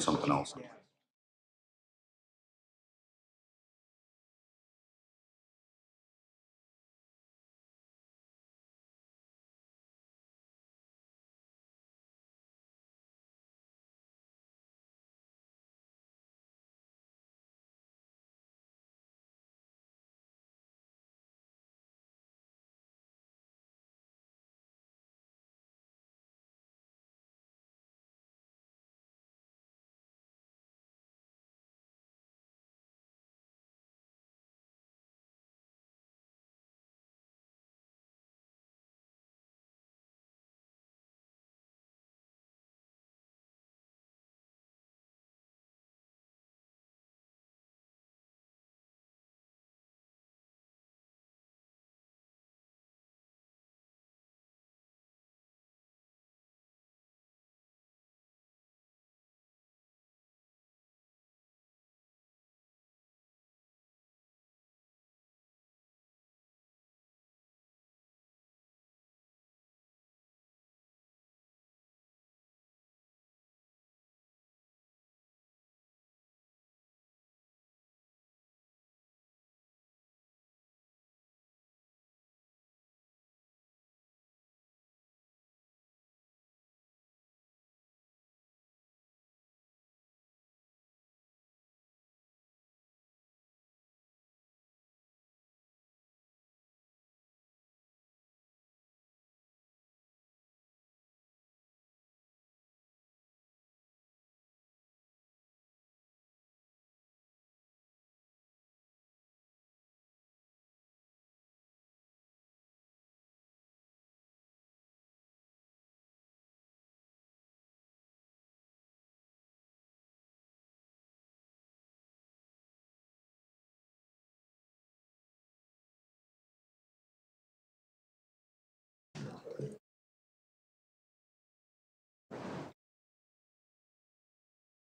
something else.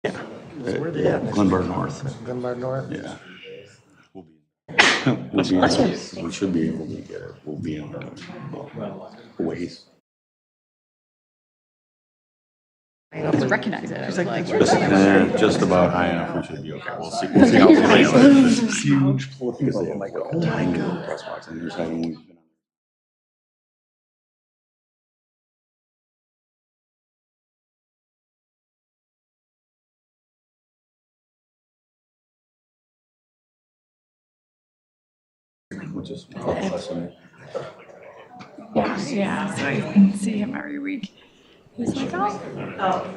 Yeah, Glenbard North. Glenbard North? Yeah. We should be able to get it. We'll be in a ways. Just recognize it. I was like, Just about high enough. We should be okay. We'll see. We'll see how it plays. Huge. Because they have like a tiny little press box, and there's having we've been. Which is awesome. yeah. So I see him every week. He's like, oh.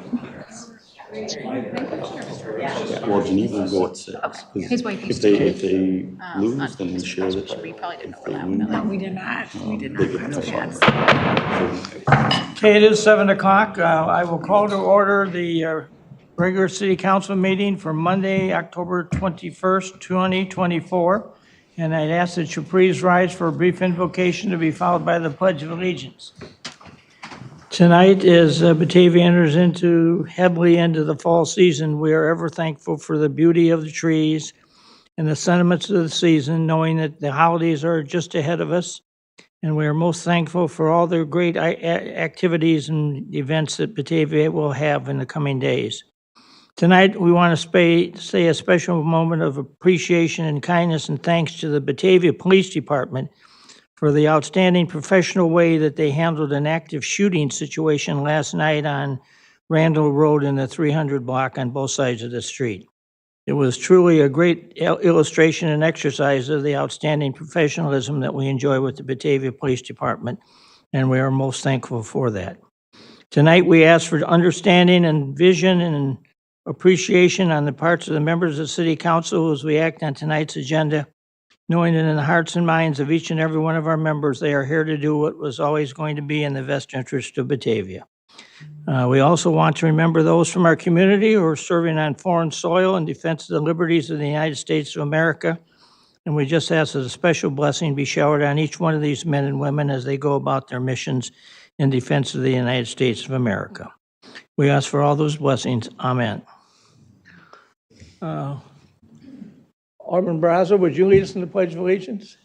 Yeah, well, Geneva will go at 6. His wife If used they to lose, then we share the. We probably didn't If they overlap. lose, No, we did not. We did they not. get the Yes. Okay, it is 7 o'clock. I will call to order the regular city council meeting for Monday, October 21st, 2024. And I'd ask that you please rise for a brief invocation to be followed by the Pledge of Allegiance. Tonight, as Batavia enters heavily into the fall season, we are ever thankful for the beauty of the trees and the sentiments of the season, knowing that the holidays are just ahead of us. And we are most thankful for all the great activities and events that Batavia will have in the coming days. Tonight, we want to say a special moment of appreciation and kindness and thanks to the Batavia Police Department for the outstanding professional way that they handled an active shooting situation last night on Randall Road in the 300 block on both sides of the street. It was truly a great illustration and exercise of the outstanding professionalism that we enjoy with the Batavia Police Department, and we are most thankful for that. Tonight, we ask for understanding and vision and appreciation on the parts of the members of the City Council as we act on tonight's agenda, knowing that in the hearts and minds of each and every one of our members, they are here to do what was always going to be in the best interest of Batavia. We also want to remember those from our community who are serving on foreign soil in defense of the liberties of the United States of America, and we just ask that a special blessing be showered on each one of these men and women as they go about their missions in defense of the United States of America. We ask for all those blessings. Amen. Alderman Braza, would you lead us in the Pledge of Allegiance?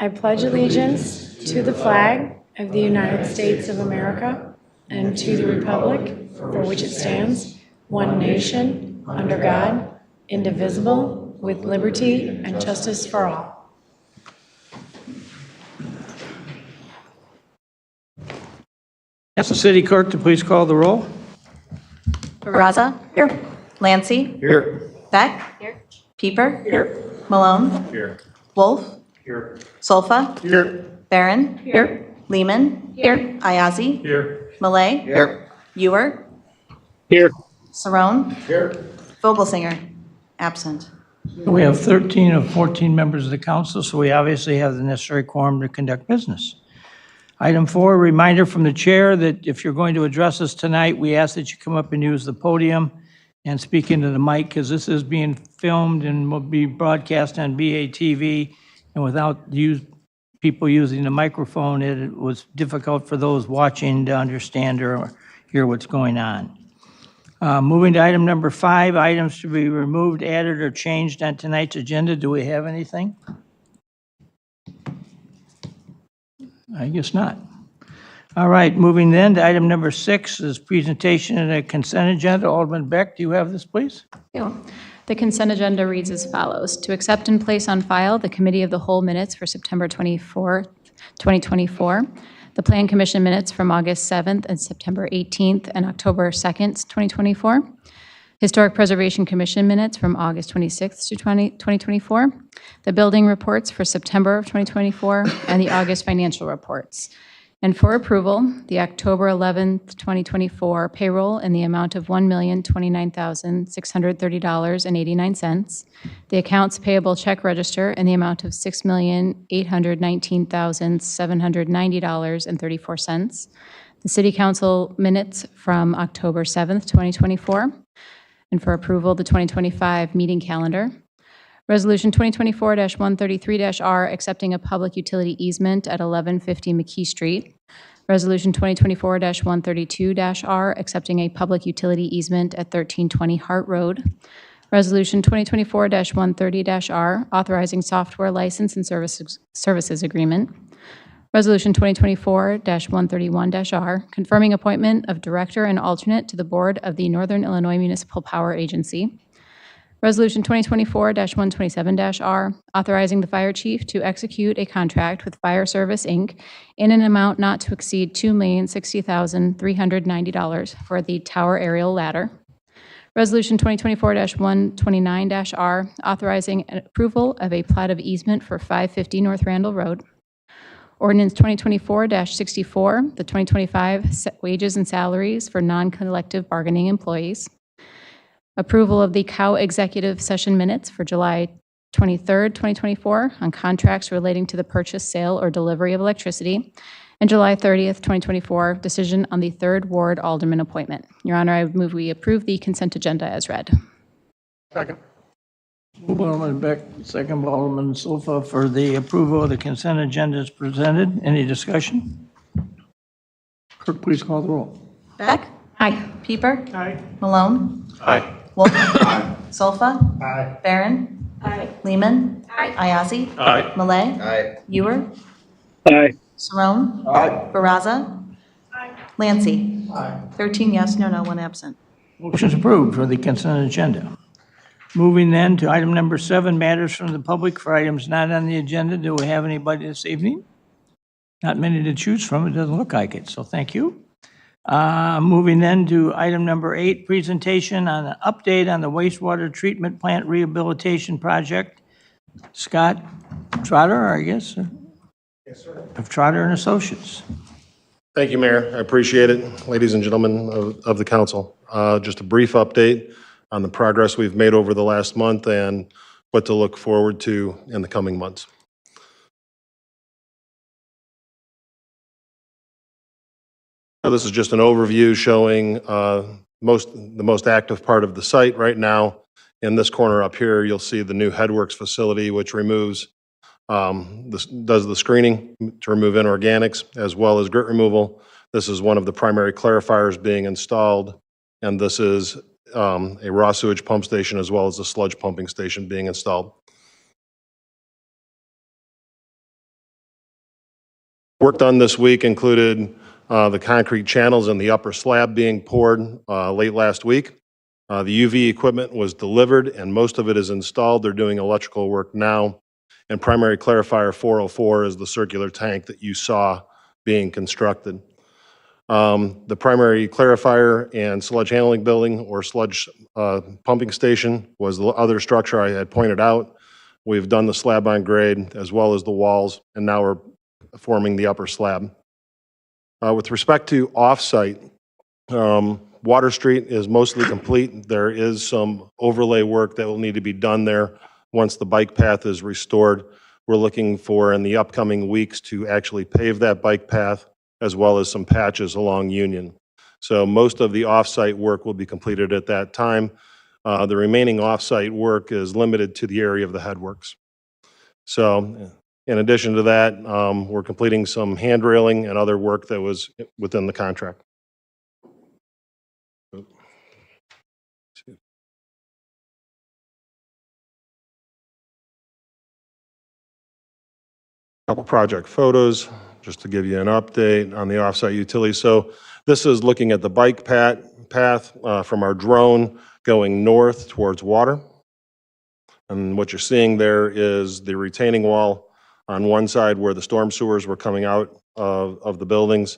I pledge allegiance to the flag of the United States of America and to the republic for which it stands, one nation, under God, indivisible, with liberty and justice for all. Ask the city clerk to please call the roll. Baraza. Here. Lancy. Here. Beck. Here. Pieper. Here. Malone. Here. Wolf. Here. Solfa. Here. Barron. Here. Lehman. Here. Ayazi. Here. Malay. Here. Ewer. Here. Saron. Here. Vogelsinger. Absent. We have 13 of 14 members of the council, so we obviously have the necessary quorum to conduct business. Item 4, reminder from the chair that if you're going to address us tonight, we ask that you come up and use the podium and speak into the mic, because this is being filmed and will be broadcast on BATV, and without people using the microphone, it was difficult for those watching to understand or hear what's going on. Moving to item number 5, items to be removed, added, or changed on tonight's agenda. Do we have anything? I guess not. All right, moving then to item number 6 is presentation of the consent agenda. Alderman Beck, do you have this, please? The consent agenda reads as follows. To accept and place on file the Committee of the Whole minutes for September 24th, 2024, the Plan Commission minutes from August 7th and September 18th and October 2nd, 2024, Historic Preservation Commission minutes from August 26th to 2024, the building reports for September of 2024, and the August financial reports. And for approval, the October 11th, 2024 payroll in the amount of $1,029,630.89, the accounts payable check register in the amount of $6,819,790.34, the City Council minutes from October 7th, 2024, and for approval, the 2025 meeting calendar. Resolution 2024-133-R, accepting a public utility easement at 1150 McKee Street. Resolution 2024-132-R, accepting a public utility easement at 1320 Hart Road. Resolution 2024-130-R, authorizing software license and services agreement. Resolution 2024-131-R, confirming appointment of director and alternate to the board of the Northern Illinois Municipal Power Agency. Resolution 2024-127-R, authorizing the fire chief to execute a contract with Fire Service, Inc. in an amount not to exceed $2,060,390 for the tower aerial ladder. Resolution 2024-129-R, authorizing approval of a plat of easement for 550 North Randall Road. Ordinance 2024-64, the 2025 wages and salaries for non-collective bargaining employees. Approval of the COW executive session minutes for July 23rd, 2024 on contracts relating to the purchase, sale, or delivery of electricity, and July 30th, 2024 decision on the 3rd Ward Alderman appointment. Your Honor, I move we approve the consent agenda as read. Second. Move Alderman Beck, second by Alderman Solfa for the approval of the consent agenda as presented. Any discussion? Clerk, please call the roll. Beck. Aye. Pieper. Aye. Malone. Aye. Wolf. Solfa. Aye. Barron. Aye. Lehman. Aye. Ayazi. Aye. Malay. Aye. Ewer. Aye. Saron. Aye. Baraza. Aye. Lancy. Aye. 13 yes, no, 1 absent. Motion's approved for the consent agenda. Moving then to item number 7, matters from the public for items not on the agenda. Do we have anybody this evening? Not many to choose from. It doesn't look like it, so thank you. Moving then to item number 8, presentation on an update on the wastewater treatment plant rehabilitation project. Scott Trotter, I guess? Yes, sir. Of Trotter and Associates. Thank you, Mayor. I appreciate it. Ladies and gentlemen of the council, just a brief update on the progress we've made over the last month and what to look forward to in the coming months. So this is just an overview showing the most active part of the site right now. In this corner up here, you'll see the new Headworks facility, which removes, does the screening to remove inorganics as well as grit removal. This is one of the primary clarifiers being installed, and this is a raw sewage pump station as well as a sludge pumping station being installed. Work done this week included the concrete channels in the upper slab being poured late last week. The UV equipment was delivered and most of it is installed. They're doing electrical work now. And primary clarifier 404 is the circular tank that you saw being constructed. The primary clarifier and sludge handling building or sludge pumping station was the other structure I had pointed out. We've done the slab on grade as well as the walls, and now we're forming the upper slab. With respect to off-site, Water Street is mostly complete. There is some overlay work that will need to be done there once the bike path is restored. We're looking for in the upcoming weeks to actually pave that bike path as well as some patches along Union. So most of the off-site work will be completed at that time. The remaining off-site work is limited to the area of the headworks. So in addition to that, we're completing some hand railing and other work that was within the contract. Couple project photos, just to give you an update on the off-site utilities. So this is looking at the bike path from our drone going north towards water. And what you're seeing there is the retaining wall on one side where the storm sewers were coming out of the buildings.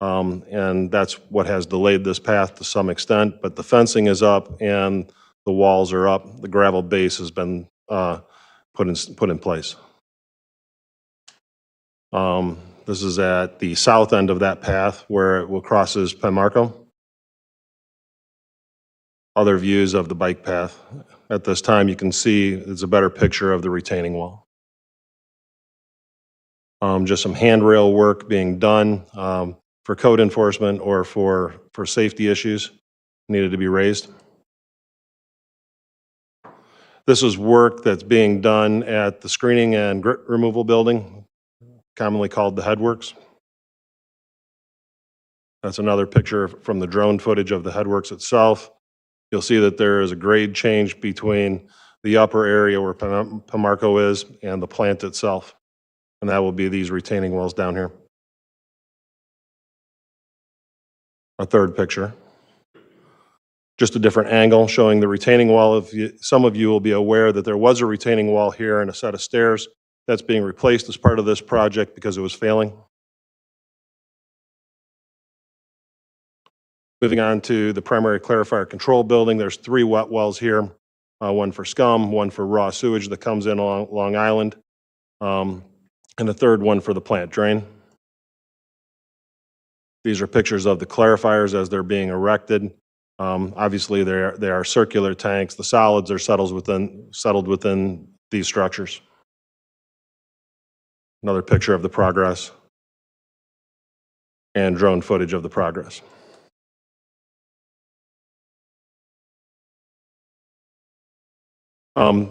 And that's what has delayed this path to some extent, but the fencing is up and the walls are up. The gravel base has been put in place. This is at the south end of that path where it will crosses Penmarco. Other views of the bike path. At this time, you can see it's a better picture of the retaining wall. Just some handrail work being done for code enforcement or for safety issues needed to be raised. This is work that's being done at the screening and grit removal building, commonly called the headworks. That's another picture from the drone footage of the headworks itself. You'll see that there is a grade change between the upper area where Penmarco is and the plant itself. And that will be these retaining walls down here. A third picture. Just a different angle showing the retaining wall. Some of you will be aware that there was a retaining wall here and a set of stairs. That's being replaced as part of this project because it was failing. Moving on to the primary clarifier control building, there's 3 wet wells here, one for scum, one for raw sewage that comes in along Long Island, and a third one for the plant drain. These are pictures of the clarifiers as they're being erected. Obviously, they are circular tanks. The solids are settled within these structures. Another picture of the progress and drone footage of the progress.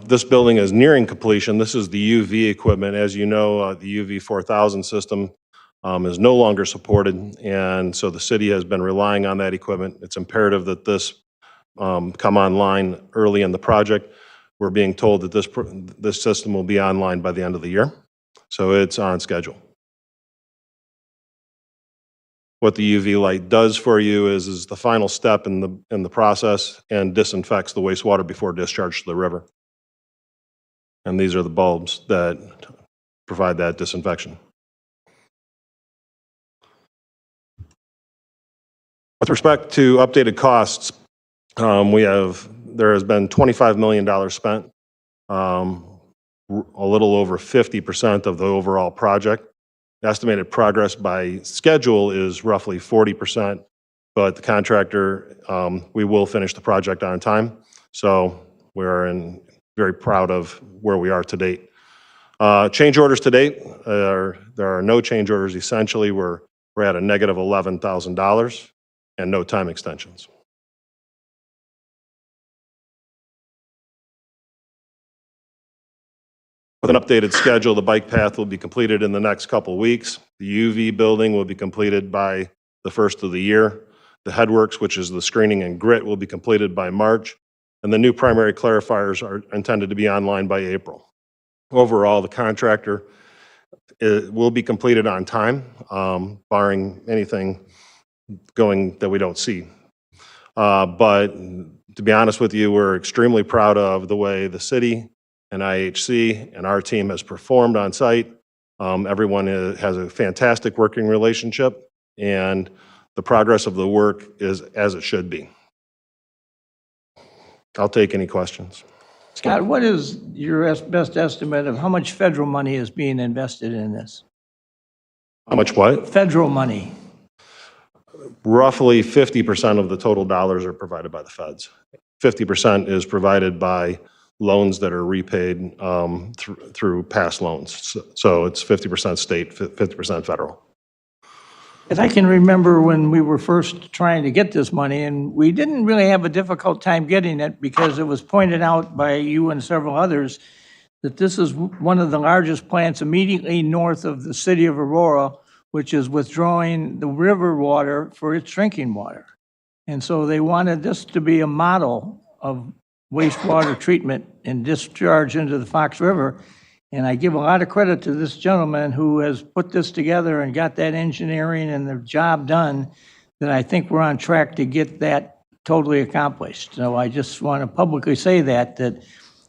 This building is nearing completion. This is the UV equipment. As you know, the UV 4000 system is no longer supported, and so the city has been relying on that equipment. It's imperative that this come online early in the project. We're being told that this system will be online by the end of the year, so it's on schedule. What the UV light does for you is the final step in the process and disinfects the wastewater before discharge to the river. And these are the bulbs that provide that disinfection. With respect to updated costs, there has been $25 million spent, a little over 50% of the overall project. The estimated progress by schedule is roughly 40%, but the contractor, we will finish the project on time. So we're very proud of where we are to date. Change orders to date, there are no change orders. Essentially, we're at a negative $11,000 and no time extensions. With an updated schedule, the bike path will be completed in the next couple weeks. The UV building will be completed by the first of the year. The headworks, which is the screening and grit, will be completed by March. And the new primary clarifiers are intended to be online by April. Overall, the contractor it will be completed on time, barring anything going that we don't see. But to be honest with you, we're extremely proud of the way the city and IHC and our team has performed on site. Everyone has a fantastic working relationship, and the progress of the work is as it should be. I'll take any questions. Scott, what is your best estimate of how much federal money is being invested in this? How much what? Federal money. Roughly 50% of the total dollars are provided by the feds. 50% is provided by loans that are repaid through past loans. So it's 50% state, 50% federal. As I can remember when we were first trying to get this money, and we didn't really have a difficult time getting it because it was pointed out by you and several others that this is one of the largest plants immediately north of the city of Aurora, which is withdrawing the river water for its drinking water. And so they wanted this to be a model of wastewater treatment and discharge into the Fox River. And I give a lot of credit to this gentleman who has put this together and got that engineering and the job done, that I think we're on track to get that totally accomplished. So I just want to publicly say that,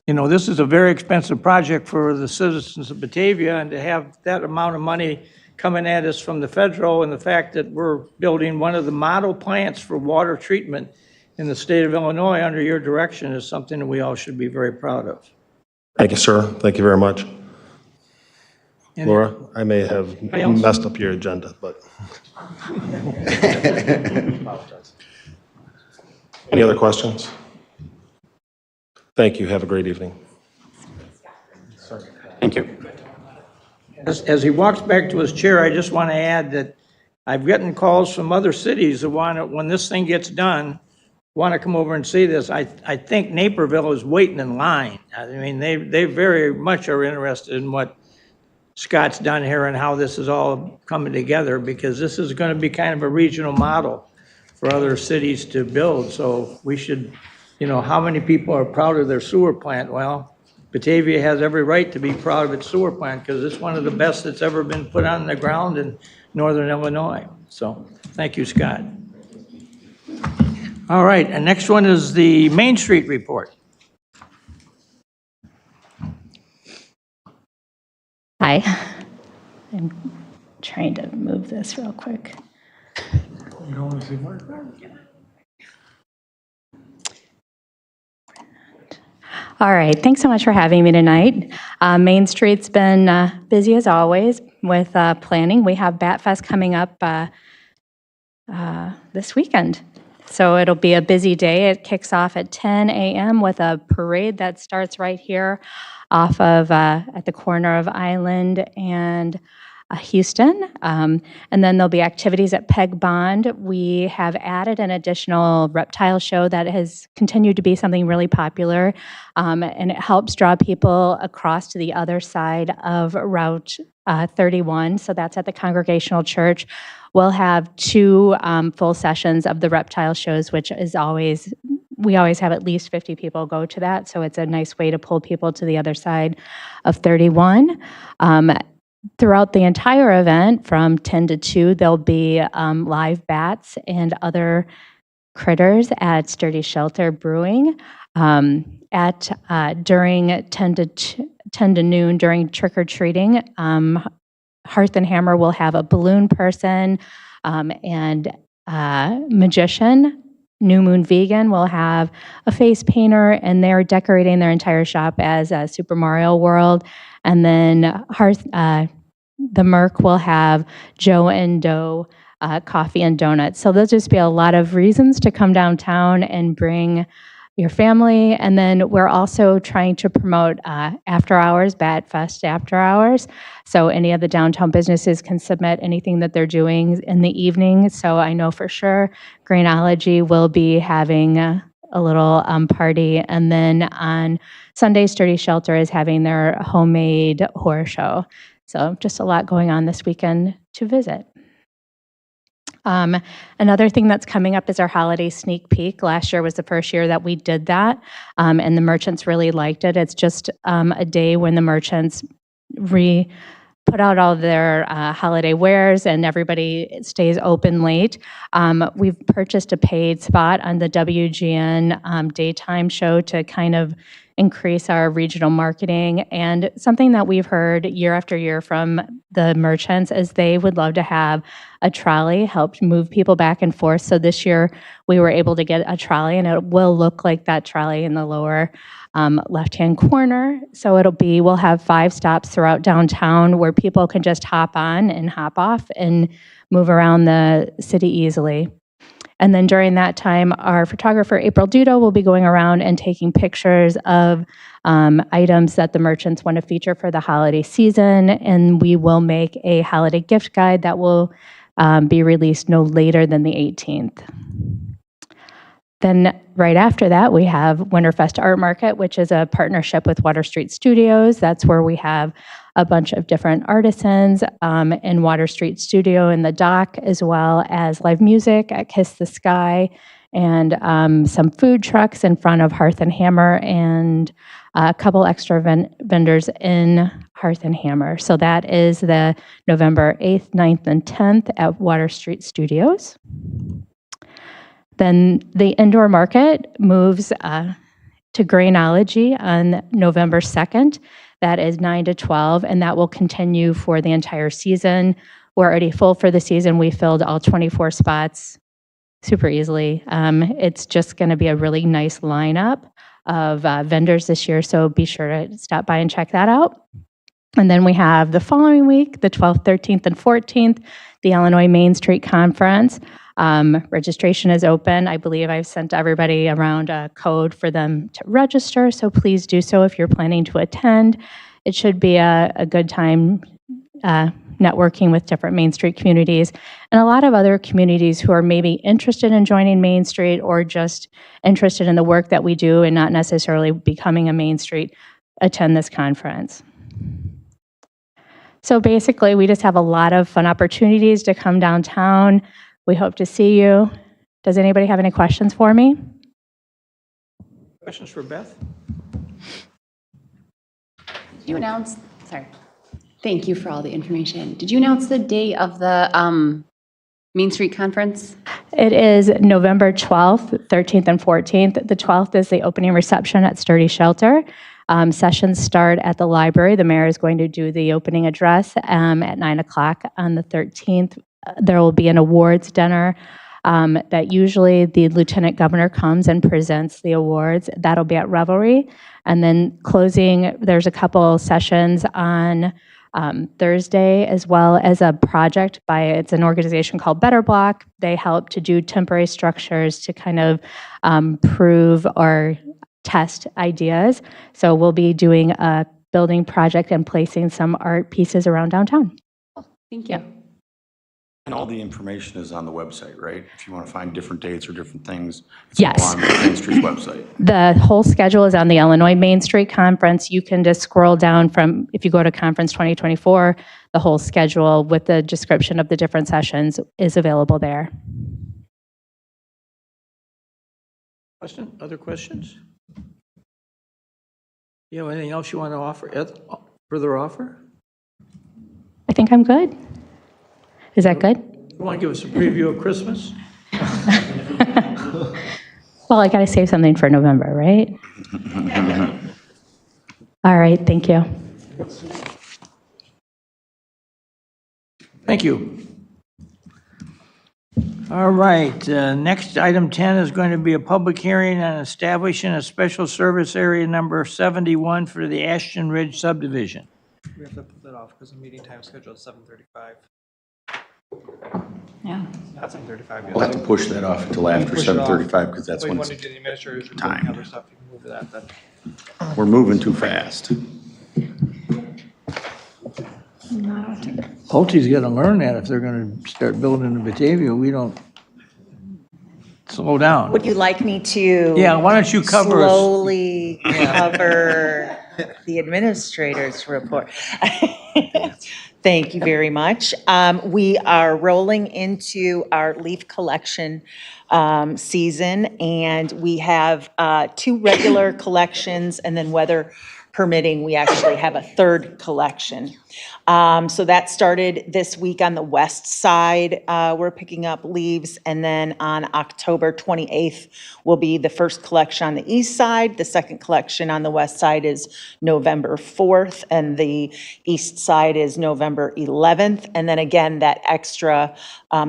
you know, this is a very expensive project for the citizens of Batavia, and to have that amount of money coming at us from the federal, and the fact that we're building one of the model plants for water treatment in the state of Illinois under your direction is something that we all should be very proud of. Thank you, sir. Thank you very much. And Laura, I may have messed up your agenda, but. Any other questions? Thank you. Have a great evening. Thank you. As he walks back to his chair, I just want to add that I've gotten calls from other cities that want to, when this thing gets done, want to come over and see this. I think Naperville is waiting in line. I mean, they very much are interested in what Scott's done here and how this is all coming together, because this is going to be kind of a regional model for other cities to build. So we should, you know, how many people are proud of their sewer plant? Well, Batavia has every right to be proud of its sewer plant because it's one of the best that's ever been put on the ground in northern Illinois. So thank you, Scott. All right, and next one is the Main Street report. Hi. I'm trying to move this real quick. All right, thanks so much for having me tonight. Main Street's been busy as always with planning. We have Bat Fest coming up this weekend. So it'll be a busy day. It kicks off at 10 a.m. with a parade that starts right here off of at the corner of Island and Houston. And then there'll be activities at Peg Bond. We have added an additional reptile show that has continued to be something really popular. And it helps draw people across to the other side of Route 31. So that's at the Congregational Church. We'll have 2 full sessions of the reptile shows, which is always, we always have at least 50 people go to that. So it's a nice way to pull people to the other side of 31. Throughout the entire event, from 10 to 2, there'll be live bats and other critters at Sturdy Shelter Brewing. During 10 to noon, during trick-or-treating, Hearth and Hammer will have a balloon person and magician. New Moon Vegan will have a face painter, and they're decorating their entire shop as a Super Mario World. And then the Merc will have Joe and Doe coffee and donuts. So there'll just be a lot of reasons to come downtown and bring your family. And then we're also trying to promote after hours, Bat Fest after hours. So any of the downtown businesses can submit anything that they're doing in the evening. So I know for sure Grainology will be having a little party. And then on Sunday, Sturdy Shelter is having their homemade horror show. So just a lot going on this weekend to visit. Another thing that's coming up is our holiday sneak peek. Last year was the first year that we did that, and the merchants really liked it. It's just a day when the merchants put out all their holiday wares and everybody stays open late. We've purchased a paid spot on the WGN daytime show to kind of increase our regional marketing. And something that we've heard year after year from the merchants is they would love to have a trolley help move people back and forth. So this year we were able to get a trolley, and it will look like that trolley in the lower left-hand corner. So we'll have 5 stops throughout downtown where people can just hop on and hop off and move around the city easily. And then during that time, our photographer, April Dudo, will be going around and taking pictures of items that the merchants want to feature for the holiday season. And we will make a holiday gift guide that will be released no later than the 18th. Then right after that, we have Winterfest Art Market, which is a partnership with Water Street Studios. That's where we have a bunch of different artisans in Water Street Studio in the dock, as well as live music at Kiss the Sky, and some food trucks in front of Hearth and Hammer, and a couple extra vendors in Hearth and Hammer. So that is the November 8th, 9th, and 10th at Water Street Studios. Then the indoor market moves to Grainology on November 2nd. That is 9 to 12, and that will continue for the entire season. We're already full for the season. We filled all 24 spots super easily. It's just going to be a really nice lineup of vendors this year, so be sure to stop by and check that out. And then we have the following week, the 12th, 13th, and 14th, the Illinois Main Street Conference. Registration is open. I believe I've sent everybody around a code for them to register, so please do so if you're planning to attend. It should be a good time networking with different Main Street communities and a lot of other communities who are maybe interested in joining Main Street or just interested in the work that we do and not necessarily becoming a Main Street, attend this conference. So basically, we just have a lot of fun opportunities to come downtown. We hope to see you. Does anybody have any questions for me? Questions for Beth? Did you announce, sorry, thank you for all the information. Did you announce the date of the Main Street Conference? It is November 12th, 13th, and 14th. The 12th is the opening reception at Sturdy Shelter. Sessions start at the library. The mayor is going to do the opening address at 9 o'clock on the 13th. There will be an awards dinner that usually the lieutenant governor comes and presents the awards. That'll be at Revelry. And then closing, there's a couple sessions on Thursday, as well as a project it's an organization called Better Block. They help to do temporary structures to kind of prove or test ideas. So we'll be doing a building project and placing some art pieces around downtown. Thank you. Yeah. And all the information is on the website, right? If you want to find different dates or different things, it's Yes. all on the Main Street website. The whole schedule is on the Illinois Main Street Conference. You can just scroll down from, if you go to Conference 2024, the whole schedule with the description of the different sessions is available there. Question? Other questions? You have anything else you want to offer, further offer? I think I'm good. Is that good? You want to give us a preview of Christmas? Well, I got to save something for November, right? All right, thank you. Thank you. All right, next, item 10 is going to be a public hearing on establishing a special service area number 71 for the Ashton Ridge subdivision. We have to put that off because the meeting time is scheduled at 7:35. Yeah. Not 7:35 yet. We'll have to push that off until after Push it off. 7:35 because that's Wait, when when you do the administrators report timed. and other stuff, you can move to that then. we're moving too fast. Pulte's got to learn that if they're going to start building in Batavia, we don't slow down. Would you like me to? Yeah, why don't you cover us? Slowly cover the administrator's report. Thank you very much. We are rolling into our leaf collection season, and we have 2 regular collections and then weather permitting, we actually have a third collection. So that started this week on the west side. We're picking up leaves, and then on October 28th will be the first collection on the east side. The second collection on the west side is November 4th, and the east side is November 11th. And then again, that extra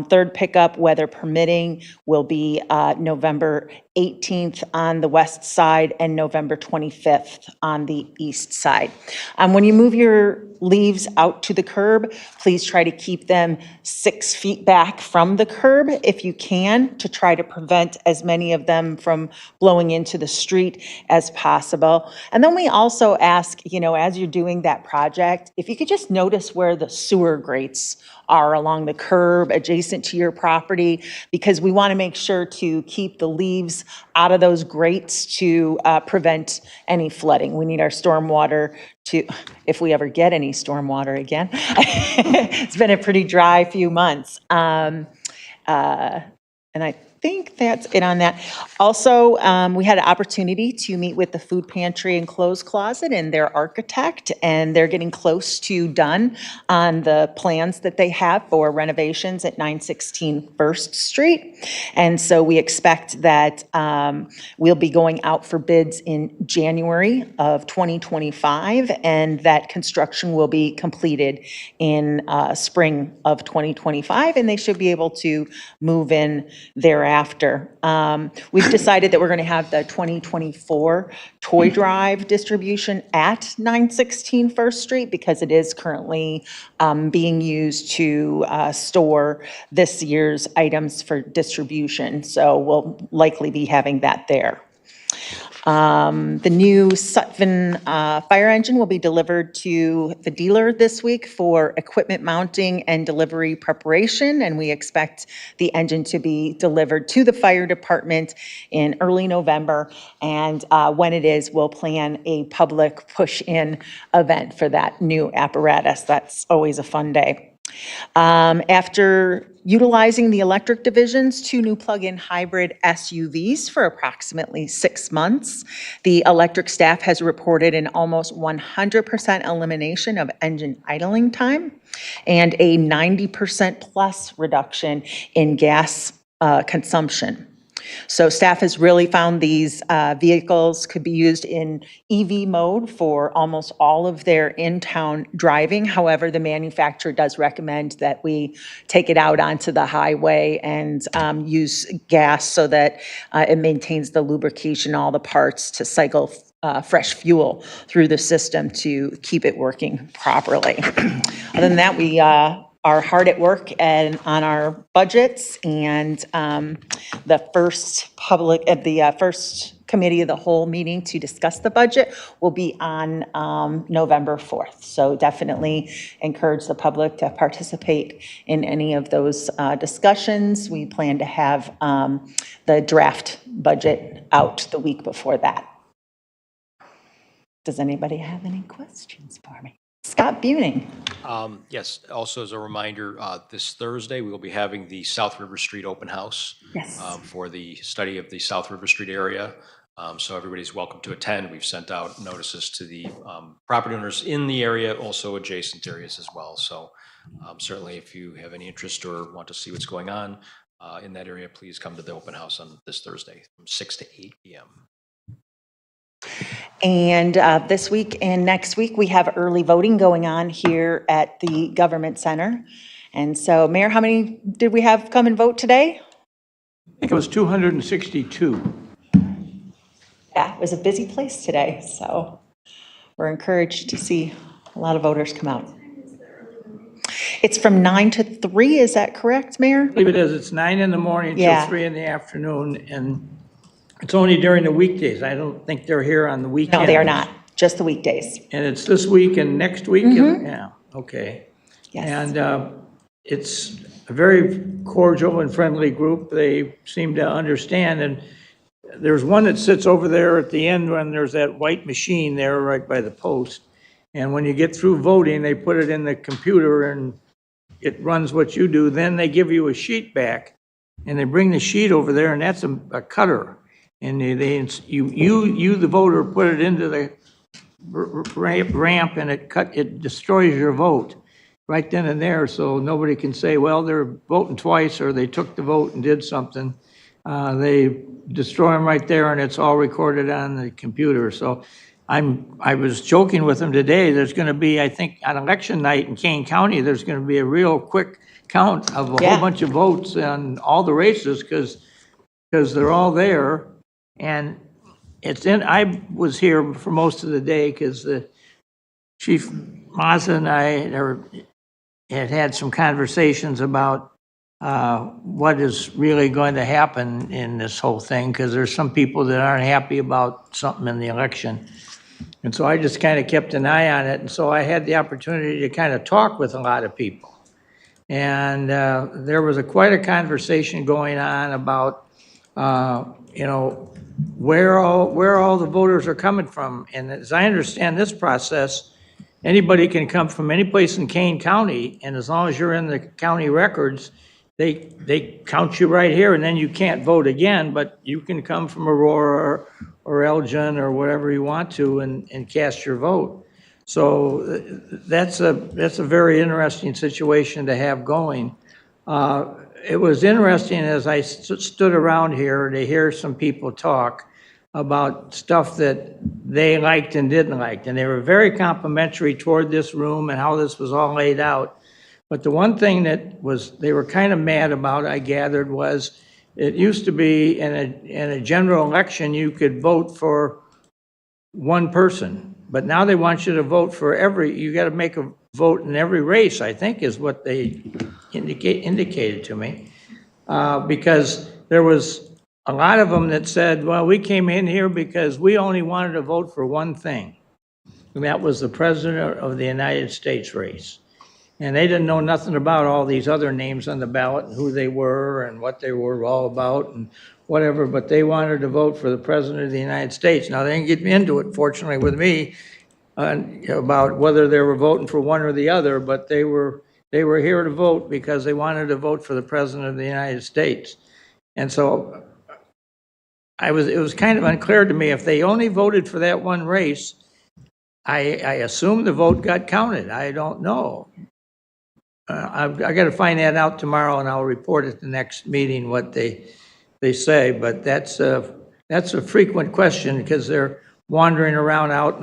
third pickup, weather permitting, will be November 18th on the west side and November 25th on the east side. When you move your leaves out to the curb, please try to keep them 6 feet back from the curb if you can, to try to prevent as many of them from blowing into the street as possible. And then we also ask, as you're doing that project, if you could just notice where the sewer grates are along the curb adjacent to your property, because we want to make sure to keep the leaves out of those grates to prevent any flooding. We need our stormwater to, if we ever get any stormwater again. It's been a pretty dry few months. And I think that's it on that. Also, we had an opportunity to meet with the food pantry and clothes closet and their architect, and they're getting close to done on the plans that they have for renovations at 916 First Street. And so we expect that we'll be going out for bids in January of 2025, and that construction will be completed in spring of 2025, and they should be able to move in thereafter. We've decided that we're going to have the 2024 toy drive distribution at 916 First Street, because it is currently being used to store this year's items for distribution. So we'll likely be having that there. The new Sutphen fire engine will be delivered to the dealer this week for equipment mounting and delivery preparation, and we expect the engine to be delivered to the fire department in early November. And when it is, we'll plan a public push-in event for that new apparatus. That's always a fun day. After utilizing the electric division's 2 new plug-in hybrid SUVs for approximately 6 months, the electric staff has reported an almost 100% elimination of engine idling time and a 90% plus reduction in gas consumption. So staff has really found these vehicles could be used in EV mode for almost all of their in-town driving. However, the manufacturer does recommend that we take it out onto the highway and use gas so that it maintains the lubrication, all the parts to cycle fresh fuel through the system to keep it working properly. Other than that, we are hard at work and on our budgets, and the first committee of the whole meeting to discuss the budget will be on November 4th. So definitely encourage the public to participate in any of those discussions. We plan to have the draft budget out the week before that. Does anybody have any questions for me? Scott Buning. Yes, also as a reminder, this Thursday, we will be having the South River Street Open House. Yes. For the study of the South River Street area. So everybody's welcome to attend. We've sent out notices to the property owners in the area, also adjacent areas as well. So certainly if you have any interest or want to see what's going on in that area, please come to the open house on this Thursday from 6 to 8 p.m. And this week and next week, we have early voting going on here at the Government Center. And so, Mayor, how many did we have come and vote today? I think it was 262. Yeah, it was a busy place today, so we're encouraged to see a lot of voters come out. It's from 9 to 3, is that correct, Mayor? I believe it is. It's 9 in the morning till Yeah. 3 in the afternoon, and it's only during the weekdays. I don't think they're here on the weekend. No, they are not, just the weekdays. And it's this week and next week? Yeah, okay. Yes. And it's a very cordial and friendly group. They seem to understand, and there's one that sits over there at the end when there's that white machine there right by the post. And when you get through voting, they put it in the computer and it runs what you do. Then they give you a sheet back, and they bring the sheet over there, and that's a cutter. And you, the voter, put it into ramp and it destroys your vote right then and there, so nobody can say, well, they're voting twice, or they took the vote and did something. They destroy them right there, and it's all recorded on the computer. So I was joking with them today, there's going to be, I think, on election night in Kane County, there's going to be a real quick count of a whole bunch of votes on all the races, because they're all there. And I was here for most of the day because the Chief Mazza and I had some conversations about what is really going to happen in this whole thing, because there's some people that aren't happy about something in the election. And so I just kind of kept an eye on it. And so I had the opportunity to kind of talk with a lot of people. And there was quite a conversation going on about, where all the voters are coming from. And as I understand this process, anybody can come from any place in Kane County, and as long as you're in the county records, they count you right here, and then you can't vote again, but you can come from Aurora or Elgin or whatever you want to and cast your vote. So that's a very interesting situation to have going. It was interesting as I stood around here to hear some people talk about stuff that they liked and didn't like. And they were very complimentary toward this room and how this was all laid out. But the one thing that they were kind of mad about, I gathered, was it used to be in a general election, you could vote for one person. But now they want you to vote for you got to make a vote in every race, I think is what they indicated to me. Because there was a lot of them that said, well, we came in here because we only wanted to vote for one thing. And that was the President of the United States race. And they didn't know nothing about all these other names on the ballot and who they were and what they were all about and whatever, but they wanted to vote for the President of the United States. Now, they didn't get into it, fortunately, with me about whether they were voting for one or the other, but they were here to vote because they wanted to vote for the President of the United States. And so it was kind of unclear to me if they only voted for that one race. I assume the vote got counted. I don't know. I got to find that out tomorrow, and I'll report at the next meeting what they say. But that's a frequent question because they're wandering around out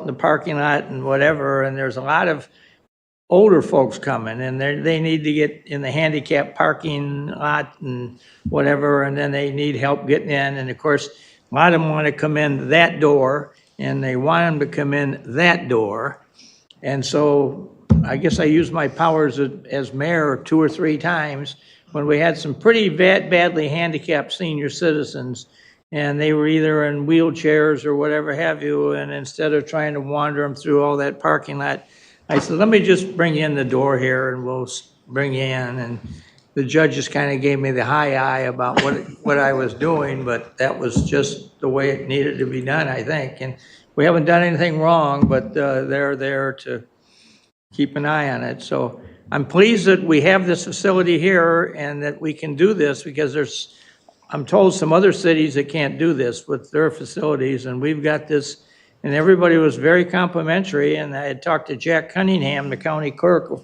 in the parking lot and whatever, and there's a lot of older folks coming, and they need to get in the handicap parking lot and whatever, and then they need help getting in. And of course, a lot of them want to come in that door, and they want them to come in that door. And so I guess I used my powers as mayor 2 or 3 times when we had some pretty badly handicapped senior citizens, and they were either in wheelchairs or whatever have you, and instead of trying to wander them through all that parking lot, I said, let me just bring you in the door here and we'll bring you in. And the judge just kind of gave me the high eye about what I was doing, but that was just the way it needed to be done, I think. And we haven't done anything wrong, but they're there to keep an eye on it. So I'm pleased that we have this facility here and that we can do this, because I'm told some other cities that can't do this with their facilities, and we've got this. And everybody was very complimentary, and I had talked to Jack Cunningham, the county clerk, a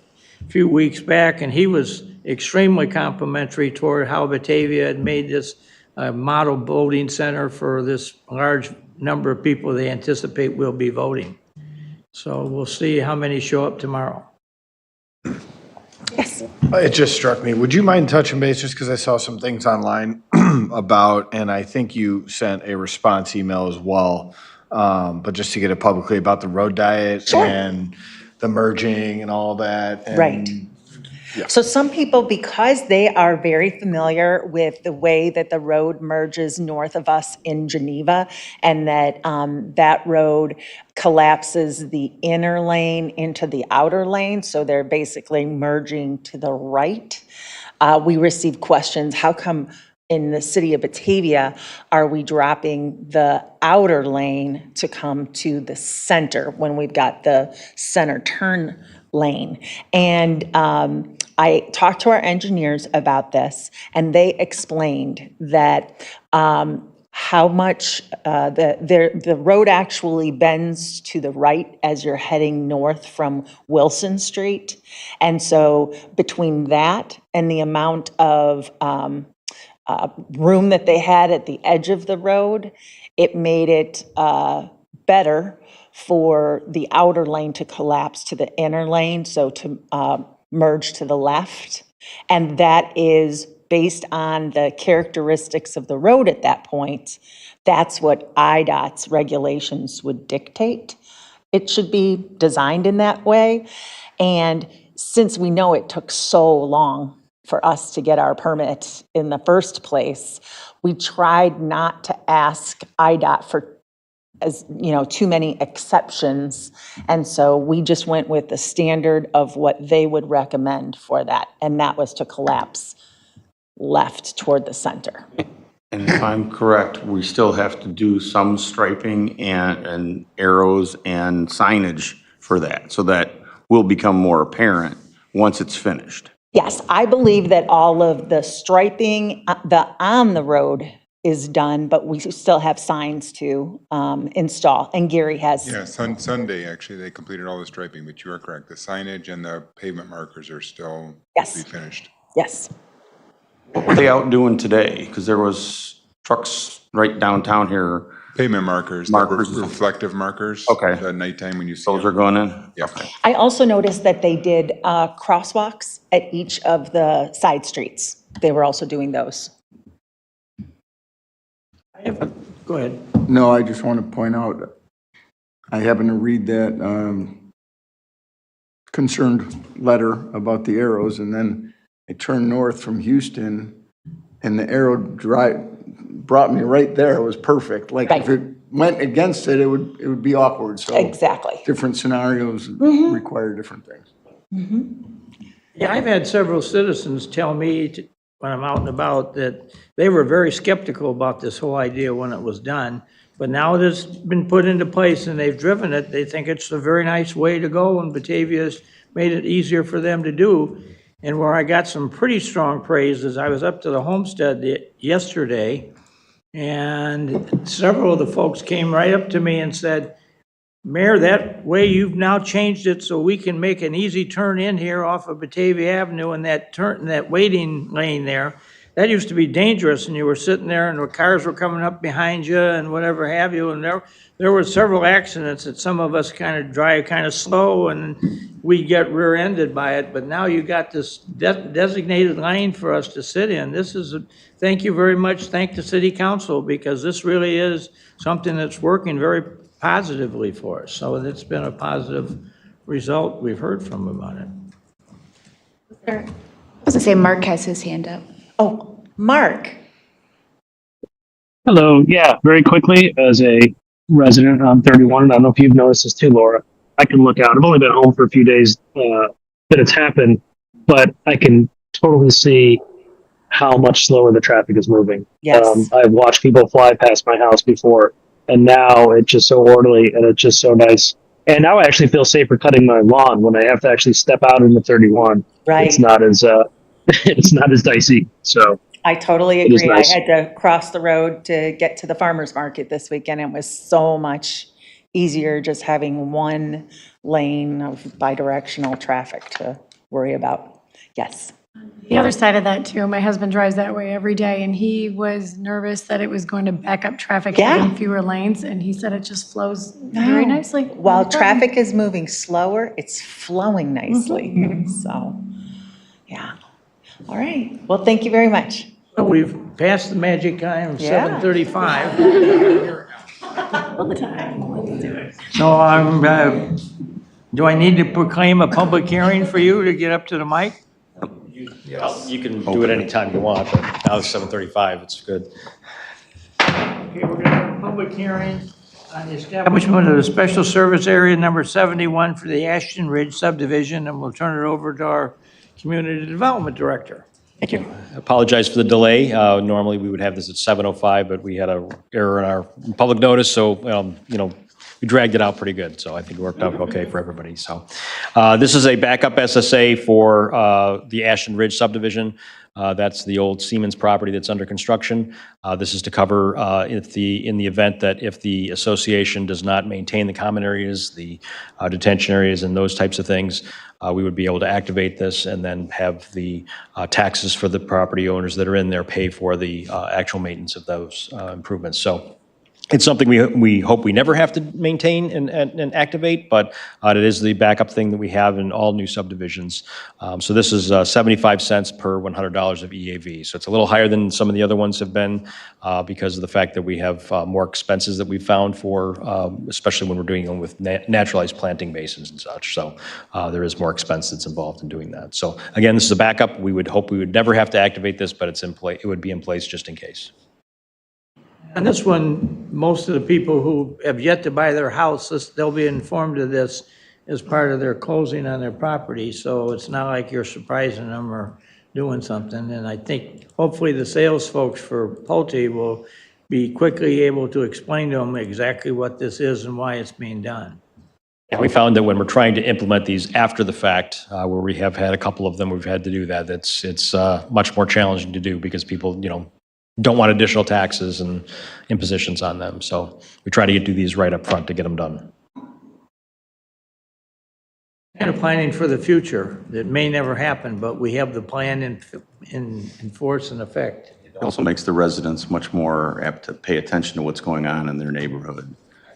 few weeks back, and he was extremely complimentary toward how Batavia had made this model voting center for this large number of people they anticipate will be voting. So we'll see how many show up tomorrow. Yes. It just struck me. Would you mind touching base, just because I saw some things online about, and I think you sent a response email as well, but just to get it publicly, about the road diet and the merging and all that. And Right. So some people, because they are very familiar with the way that the road merges north of us in Geneva, and that that road collapses the inner lane into the outer lane, so they're basically merging to the right. We received questions, how come in the city of Batavia are we dropping the outer lane to come to the center when we've got the center turn lane? And I talked to our engineers about this, and they explained that how much, the road actually bends to the right as you're heading north from Wilson Street. And so between that and the amount of room that they had at the edge of the road, it made it better for the outer lane to collapse to the inner lane, so to merge to the left. And that is based on the characteristics of the road at that point. That's what IDOT's regulations would dictate. It should be designed in that way. And since we know it took so long for us to get our permit in the first place, we tried not to ask IDOT for too many exceptions. And so we just went with the standard of what they would recommend for that. And that was to collapse left toward the center. And if I'm correct, we still have to do some striping and arrows and signage for that, so that will become more apparent once it's finished. Yes, I believe that all of the striping, on the road is done, but we still have signs to install, and Gary has. Yeah, Sunday, actually, they completed all the striping, but you are correct. The signage and the pavement markers are still to be finished. Yes. What were they out doing today? Because there was trucks right downtown here. Pavement markers. Reflective markers. Okay. At nighttime when you see those are going in? Yeah. I also noticed that they did crosswalks at each of the side streets. They were also doing those. Go ahead. No, I just want to point out, I happened to read that concerned letter about the arrows, and then I turned north from Houston, and the arrow brought me right there. It was perfect. Like if it went against it, it would be awkward. So exactly. Different scenarios require different things. Yeah, I've had several citizens tell me when I'm out and about that they were very skeptical about this whole idea when it was done. But now that it's been put into place and they've driven it, they think it's a very nice way to go, and Batavia's made it easier for them to do. And where I got some pretty strong praise is I was up to the homestead yesterday, and several of the folks came right up to me and said, Mayor, that way you've now changed it so we can make an easy turn in here off of Batavia Avenue, and that waiting lane there, that used to be dangerous, and you were sitting there and the cars were coming up behind you and whatever have you, and there were several accidents that some of us kind of drive kind of slow and we get rear-ended by it, but now you got this designated lane for us to sit in. Thank you very much. Thank the city council, because this really is something that's working very positively for us. So it's been a positive result we've heard from them on it. I was going to say Mark has his hand up. Oh, Mark. Hello. Yeah, very quickly, as a resident on 31, and I don't know if you've noticed this too, Laura, I can look out. I've only been home for a few days that it's happened, but I can totally see how much slower the traffic is moving. Yes. I've watched people fly past my house before, and now it's just so orderly and it's just so nice. And now I actually feel safer cutting my lawn when I have to actually step out into 31. Right. It's not as it's not as dicey. So I totally agree. Nice. I had to cross the road to get to the farmer's market this weekend. It was so much easier just having one lane of bidirectional traffic to worry about. Yes. The other side of that too, my husband drives that way every day, and he was nervous that it was going to back up traffic, having fewer lanes, and he said it just flows very nicely. While traffic is moving slower, it's flowing nicely. So, yeah. All right. Well, thank you very much. So we've passed the magic time of 7:35. All the time. Let's do it. So do I need to proclaim a public hearing for you to get up to the mic? Yes. You can do it anytime you want, but now it's 7:35, it's good. Okay, we're going to have a public hearing on the establishment of the special service area number 71 for the Ashton Ridge subdivision, and we'll turn it over to our community development director. Thank you. I apologize for the delay. Normally, we would have this at 7:05, but we had an error in our public notice, so, we dragged it out pretty good, so I think it worked out okay for everybody, so. This is a backup SSA for the Ashton Ridge subdivision. That's the old Siemens property that's under construction. This is to cover in the event that if the association does not maintain the common areas, the detention areas, and those types of things, we would be able to activate this and then have the taxes for the property owners that are in there pay for the actual maintenance of those improvements. So it's something we hope we never have to maintain and activate, but it is the backup thing that we have in all new subdivisions. So this is 75 cents per $100 of EAV. So it's a little higher than some of the other ones have been because of the fact that we have more expenses that we found for, especially when we're doing them with naturalized planting basins and such. So there is more expense that's involved in doing that. So again, this is a backup. We would hope we would never have to activate this, but it's in place. It would be in place just in case. And this one, most of the people who have yet to buy their house, they'll be informed of this as part of their closing on their property. So it's not like you're surprising them or doing something. And I think hopefully the sales folks for Pulte will be quickly able to explain to them exactly what this is and why it's being done. And we found that when we're trying to implement these after the fact, where we have had a couple of them, we've had to do that. It's much more challenging to do because people, don't want additional taxes and impositions on them. So we try to do these right up front to get them done. Kind of planning for the future that may never happen, but we have the plan in force and effect. It also makes the residents much more apt to pay attention to what's going on in their neighborhood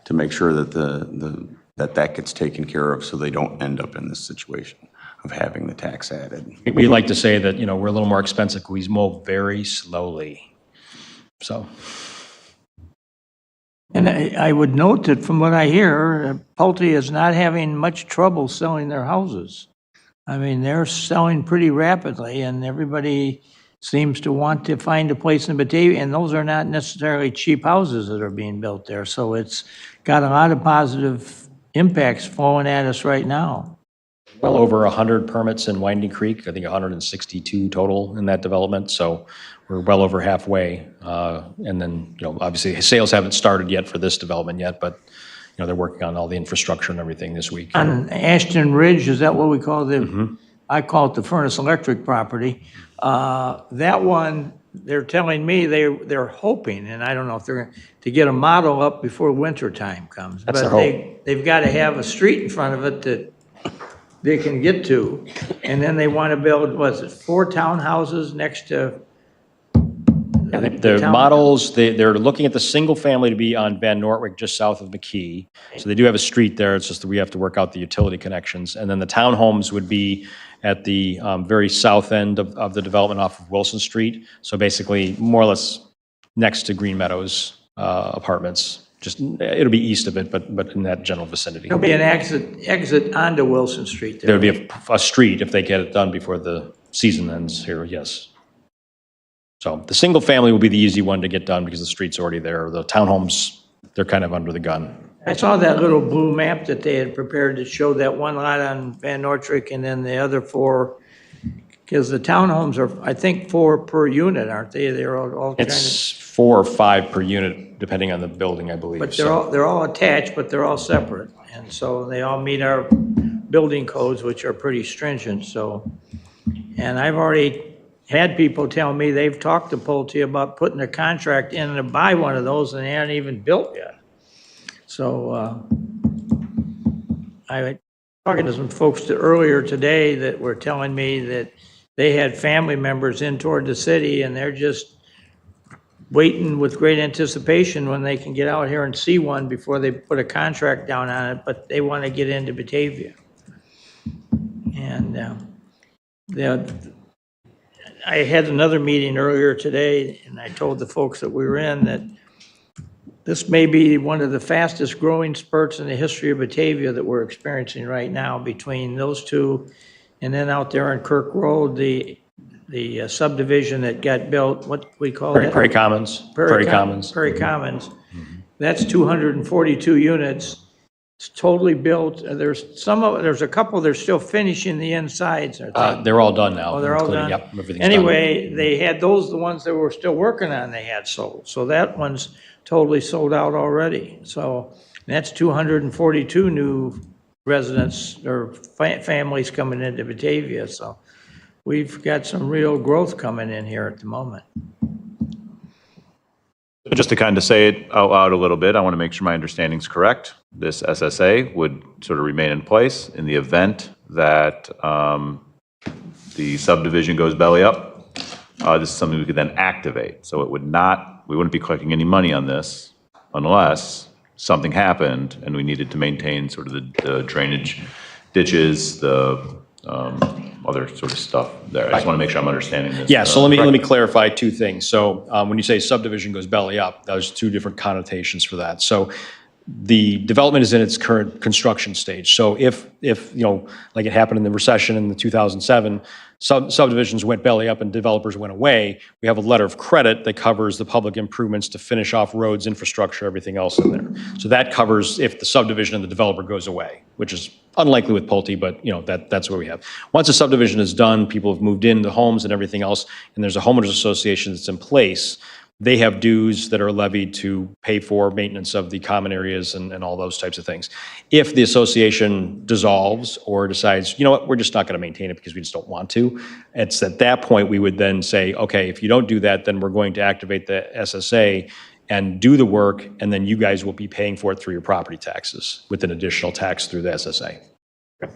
to make sure that that gets taken care of so they don't end up in this situation of having the tax added. We like to say that, we're a little more expensive because we mow very slowly. So. And I would note that from what I hear, Pulte is not having much trouble selling their houses. I mean, they're selling pretty rapidly, and everybody seems to want to find a place in Batavia, and those are not necessarily cheap houses that are being built there. So it's got a lot of positive impacts flowing at us right now. Well over 100 permits in Winding Creek, I think 162 total in that development, so we're well over halfway. And then, obviously sales haven't started yet for this development yet, but, they're working on all the infrastructure and everything this week. On Ashton Ridge, is that what we call I call it the Furnace Electric property. That one, they're telling me they're hoping, and I don't know if they're going to get a model up before winter time comes. That's but their hope. They've got to have a street in front of it that they can get to, and then they want to build, 4 townhouses next to The models, they're looking at the single family to be on Van Nortwick, just south of McKee. So they do have a street there. It's just that we have to work out the utility connections. And then the townhomes would be at the very south end of the development off of Wilson Street. So basically, more or less next to Green Meadows Apartments. It'll be east of it, but in that general vicinity. There'll be an exit onto Wilson Street there. There would be a street if they get it done before the season ends here, yes. So the single family will be the easy one to get done because the street's already there. The townhomes, they're kind of under the gun. I saw that little blue map that they had prepared to show that one lot on Van Nortwick and then the other 4, because the townhomes are, I think, 4 per unit, aren't they? They're all kind of. It's 4 or 5 per unit, depending on the building, I believe. But they're all attached, but they're all separate. And so they all meet our building codes, which are pretty stringent, so. And I've already had people tell me they've talked to Pulte about putting a contract in to buy one of those, and they haven't even built yet. So I was talking to some folks earlier today that were telling me that they had family members in toward the city, and they're just waiting with great anticipation when they can get out here and see one before they put a contract down on it, but they want to get into Batavia. And I had another meeting earlier today, and I told the folks that we were in that this may be one of the fastest growing spurts in the history of Batavia that we're experiencing right now between those two. And then out there on Kirk Road, the subdivision that got built, what we call it? Prairie Commons. Prairie Commons. Mm-hmm. That's 242 units. It's totally built. There's a couple they're still finishing the insides. They're all done now. Oh, they're all done? Yep, everything's anyway, done. They had the ones that were still working on, they had sold. So that one's totally sold out already. So That's 242 new residents or families coming into Batavia, so we've got some real growth coming in here at the moment. Just to kind of say it out loud a little bit, I want to make sure my understanding is correct. This SSA would sort of remain in place in the event that the subdivision goes belly up. This is something we could then activate. So it would not, we wouldn't be collecting any money on this unless something happened and we needed to maintain sort of the drainage ditches, the other sort of stuff there. I just want to make sure I'm understanding this. Yeah, so let me clarify two things. So when you say subdivision goes belly up, there's two different connotations for that. So the development is in its current construction stage. So if you know, like it happened in the recession in the 2007, subdivisions went belly up and developers went away, we have a letter of credit that covers the public improvements to finish off roads, infrastructure, everything else in there. So that covers if the subdivision and the developer goes away, which is unlikely with Pulte, but you know, that's where we have. Once a subdivision is done, people have moved in, the homes and everything else, and there's a homeowners association that's in place. They have dues that are levied to pay for maintenance of the common areas and all those types of things. If the association dissolves or decides, you know what, we're just not going to maintain it because we just don't want to, it's at that point we would then say, okay, if you don't do that, then we're going to activate the SSA and do the work, and then you guys will be paying for it through your property taxes with an additional tax through the SSA.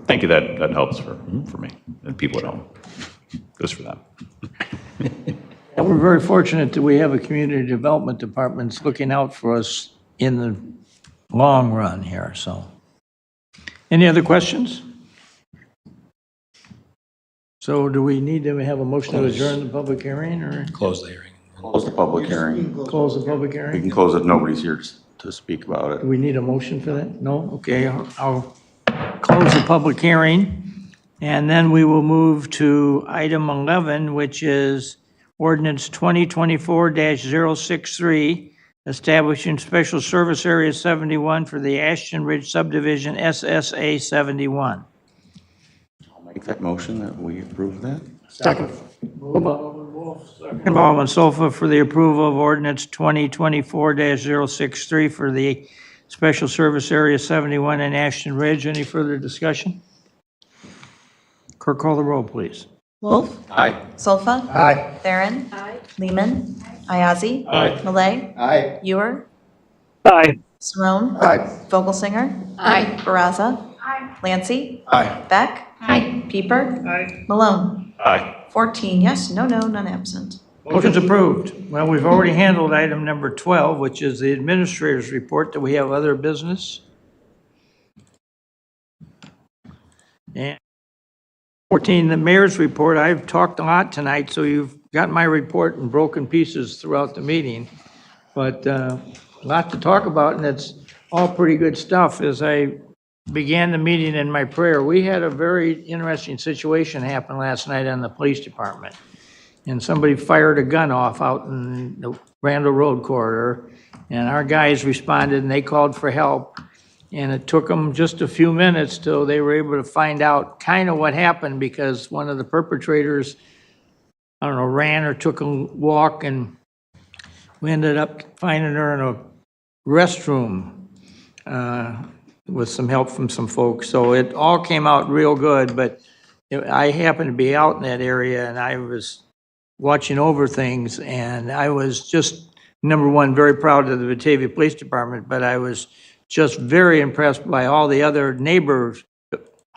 Thank you, that helps for me and people at home. Goes for them. And we're very fortunate that we have a community development department that's looking out for us in the long run here, so. Any other questions? So do we need to have a motion to adjourn the public hearing, or? Close the hearing. Close the public hearing. Close the public We hearing? can close it, nobody's here to speak about Do it. we need a motion for that? No? Okay, I'll close the public hearing, and then we will move to item 11, which is ordinance 2024-063, establishing special service area 71 for the Ashton Ridge subdivision, SSA 71. I'll make that motion that we approve that. Second. Alderman Sofa for the approval of ordinance 2024-063 for the special service area 71 in Ashton Ridge. Any further discussion? Clerk, call the roll, please. Wolf. Aye. Solfa. Aye. Theron. Lehman. Ayazi. Aye. Malay. Aye. Ewer. Aye. Saron. Aye. Vogelsinger. Aye. Baraza. Lancy. Aye. Beck. Aye. Pieper. Malone. Aye. 14 yes, no, none absent. Motion's approved. Well, we've already handled item number 12, which is the administrator's report. Do we have other business? And 14, the mayor's report. I've talked a lot tonight, so you've got my report in broken pieces throughout the meeting. But a lot to talk about, and it's all pretty good stuff. As I began the meeting in my prayer, we had a very interesting situation happen last night on the police department. And somebody fired a gun off out in the Randall Road corridor, and our guys responded and they called for help. And it took them just a few minutes till they were able to find out kind of what happened, because one of the perpetrators, I don't know, ran or took a walk, and we ended up finding her in a restroom with some help from some folks. So it all came out real good, but I happened to be out in that area and I was watching over things, and I was just, number one, very proud of the Batavia Police Department, but I was just very impressed by all the other neighbor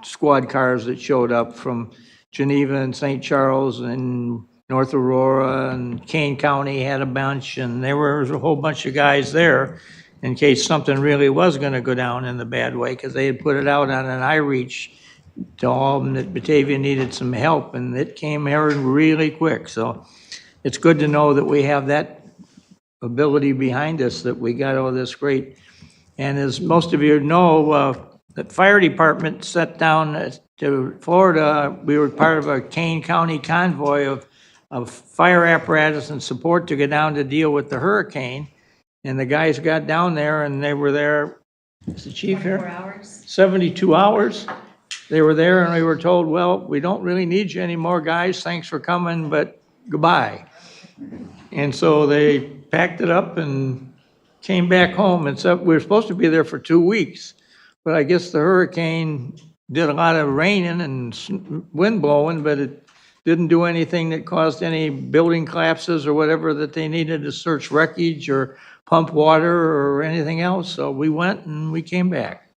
squad cars that showed up from Geneva and St. Charles and North Aurora, and Kane County had a bunch, and there was a whole bunch of guys there in case something really was going to go down in the bad way, because they had put it out on an iReach to all of them that Batavia needed some help, and it came here really quick. So it's good to know that we have that ability behind us, that we got all this great. And as most of you know, the fire department sent down to Florida. We were part of a Kane County convoy of fire apparatus and support to go down to deal with the hurricane. And the guys got down there and they were there, is the chief here? 24 hours. 72 hours. They were there and we were told, well, we don't really need you anymore, guys. Thanks for coming, but goodbye. And so they packed it up and came back home, and so we were supposed to be there for 2 weeks, but I guess the hurricane did a lot of raining and wind blowing, but it didn't do anything that caused any building collapses or whatever that they needed to search wreckage or pump water or anything else. So we went and we came back.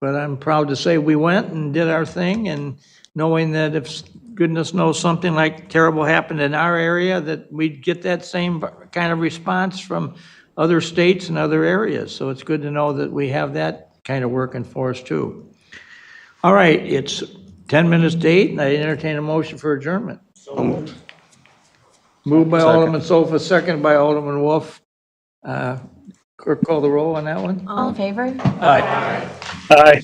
But I'm proud to say we went and did our thing, and knowing that if goodness knows something like terrible happened in our area, that we'd get that same kind of response from other states and other areas. So it's good to know that we have that kind of working for us too. All right, it's 10 minutes to 8, and I entertain a motion for adjournment. Moved by Alderman Sofa, second by Alderman Wolf. Clerk, call the roll on that one. All in favor? Aye. Aye.